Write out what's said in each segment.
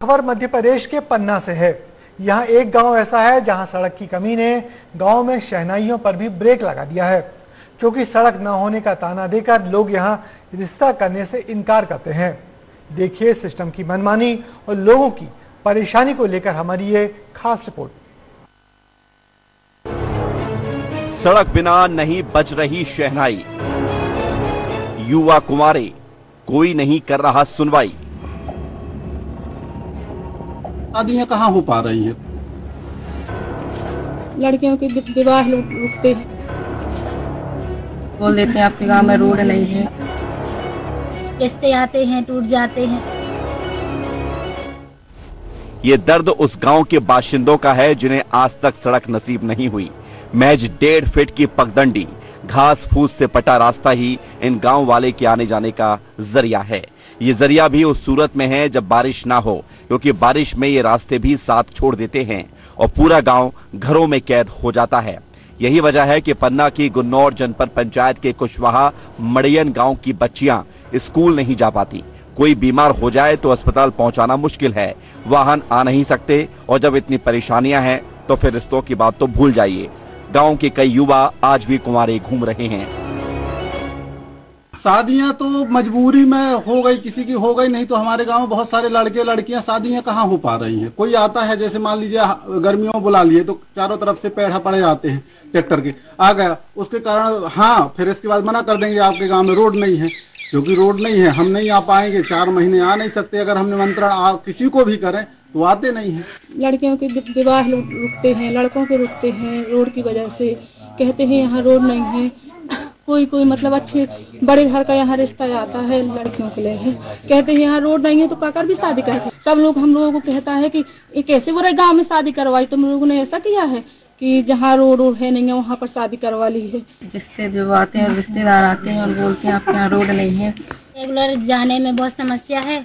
खबर मध्य प्रदेश के पन्ना से है। यहाँ एक गांव ऐसा है जहां सड़क की कमी ने गांव में शहनाइयों पर भी ब्रेक लगा दिया है, क्योंकि सड़क न होने का ताना देकर लोग यहां रिश्ता करने से इनकार करते हैं। देखिए सिस्टम की मनमानी और लोगों की परेशानी को लेकर हमारी ये खास रिपोर्ट। सड़क बिना नहीं बज रही शहनाई, युवा कुंवारे, कोई नहीं कर रहा सुनवाई। शादियाँ कहाँ हो पा रही हैं? लड़कियों के विवाह रुकते हैं, बोल देते हैं आपके गांव में रोड नहीं है, रिश्ते आते हैं टूट जाते हैं। ये दर्द उस गांव के बाशिंदों का है जिन्हें आज तक सड़क नसीब नहीं हुई। महज 1.5 फीट की पगडंडी, घास फूस से पटा रास्ता ही इन गांव वाले के आने जाने का जरिया है। ये जरिया भी उस सूरत में है जब बारिश ना हो, क्योंकि बारिश में ये रास्ते भी साथ छोड़ देते हैं और पूरा गांव घरों में कैद हो जाता है। यही वजह है कि पन्ना की गुन्नौर जनपद पंचायत के कुशवाहा मड़ियन गांव की बच्चियां स्कूल नहीं जा पाती। कोई बीमार हो जाए तो अस्पताल पहुंचाना मुश्किल है, वाहन आ नहीं सकते, और जब इतनी परेशानियां हैं तो फिर रिश्तों की बात तो भूल जाइए। गांव के कई युवा आज भी कुंवारे घूम रहे हैं। शादियाँ तो मजबूरी में हो गई, किसी की हो गई, नहीं तो हमारे गांव में बहुत सारे लड़के लड़कियां शादियाँ कहाँ हो पा रही हैं। कोई आता है, जैसे मान लीजिए गर्मियों में बुला लिए तो चारों तरफ से पेड़ पड़े जाते हैं ट्रैक्टर के, आ गया उसके कारण, हाँ फिर इसके बाद मना कर देंगे आपके गाँव में रोड नहीं है, क्योंकि रोड नहीं है हम नहीं आ पाएंगे, 4 महीने आ नहीं सकते। अगर हम निमंत्रण किसी को भी करें तो आते नहीं हैं। लड़कियों के विवाह रुकते हैं, लड़कों के रुकते हैं रोड की वजह से। कहते हैं यहाँ रोड नहीं है, कोई मतलब अच्छे बड़े घर का यहाँ रिश्ता आता है लड़कियों के लिए, कहते हैं यहाँ रोड नहीं है तो काकर भी शादी करते। सब लोग हम लोगों को कहता है कि ये कैसे बुरे गांव में शादी करवाई, तुम लोगों ने ऐसा किया है कि जहाँ रोड है नहीं है वहाँ पर शादी करवा ली है। जिससे जो आते हैं रिश्तेदार आते हैं और बोलते हैं आपके यहाँ रोड नहीं है। रेगुलर जाने में बहुत समस्या है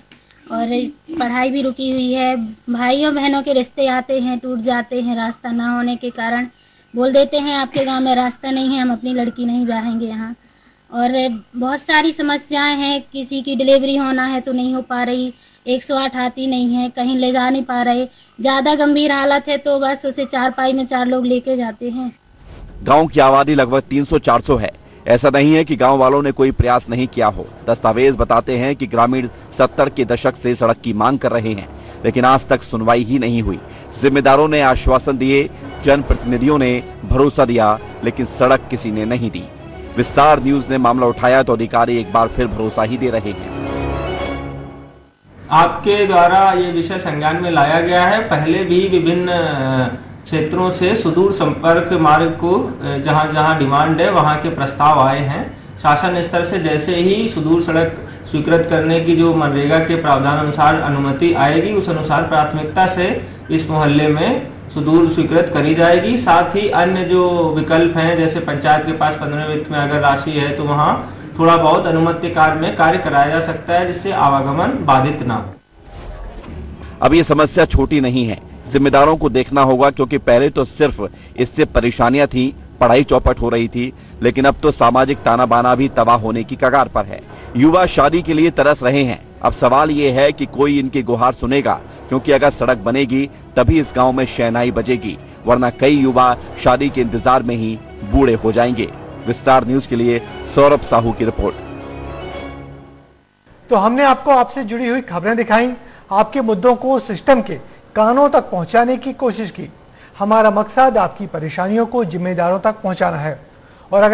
और पढ़ाई भी रुकी हुई है। भाइयों बहनों के रिश्ते आते हैं टूट जाते हैं, रास्ता ना होने के कारण बोल देते हैं आपके गांव में रास्ता नहीं है, हम अपनी लड़की नहीं जाएंगे यहाँ। और बहुत सारी समस्याएं हैं, किसी की डिलीवरी होना है तो नहीं हो पा रही, 108 आती नहीं है, कहीं ले जा नहीं पा रहे, ज्यादा गंभीर हालत है तो बस उसे 4 पाई में 4 लोग लेके जाते हैं। गांव की आबादी लगभग 300-400 है। ऐसा नहीं है कि गांव वालों ने कोई प्रयास नहीं किया हो। दस्तावेज बताते हैं कि ग्रामीण 70 के दशक से सड़क की मांग कर रहे हैं, लेकिन आज तक सुनवाई ही नहीं हुई। जिम्मेदारों ने आश्वासन दिए, जनप्रतिनिधियों ने भरोसा दिया, लेकिन सड़क किसी ने नहीं दी। विस्तार न्यूज ने मामला उठाया तो अधिकारी एक बार फिर भरोसा ही दे रहे हैं। आपके द्वारा ये विषय संज्ञान में लाया गया है। पहले भी विभिन्न क्षेत्रों से सुदूर संपर्क मार्ग को जहां जहां डिमांड है वहां के प्रस्ताव आए हैं। शासन स्तर से जैसे ही सुदूर सड़क स्वीकृत करने की जो मनरेगा के प्रावधान अनुसार अनुमति आएगी, उस अनुसार प्राथमिकता से इस मोहल्ले में सुदूर स्वीकृत करी जाएगी। साथ ही अन्य जो विकल्प हैं, जैसे पंचायत के पास 15 वित्त में अगर राशि है तो वहाँ थोड़ा बहुत अनुमति कार्य में कार्य कराया जा सकता है, जिससे आवागमन बाधित ना हो। अब ये समस्या छोटी नहीं है, जिम्मेदारों को देखना होगा, क्योंकि पहले तो सिर्फ इससे परेशानियां थी, पढ़ाई चौपट हो रही थी, लेकिन अब तो सामाजिक ताना बाना भी तबाह होने की कगार पर है। युवा शादी के लिए तरस रहे हैं। अब सवाल ये है कि कोई इनकी गुहार सुनेगा, क्योंकि अगर सड़क बनेगी तभी इस गांव में शहनाई बजेगी, वरना कई युवा शादी के इंतजार में ही बूढ़े हो जाएंगे। विस्तार न्यूज के लिए सौरभ साहू की रिपोर्ट। तो हमने आपको आपसे जुड़ी हुई खबरें दिखाई, आपके मुद्दों को सिस्टम के कानों तक पहुंचाने की कोशिश की। हमारा मकसद आपकी परेशानियों को जिम्मेदारों तक पहुंचाना है। और अगर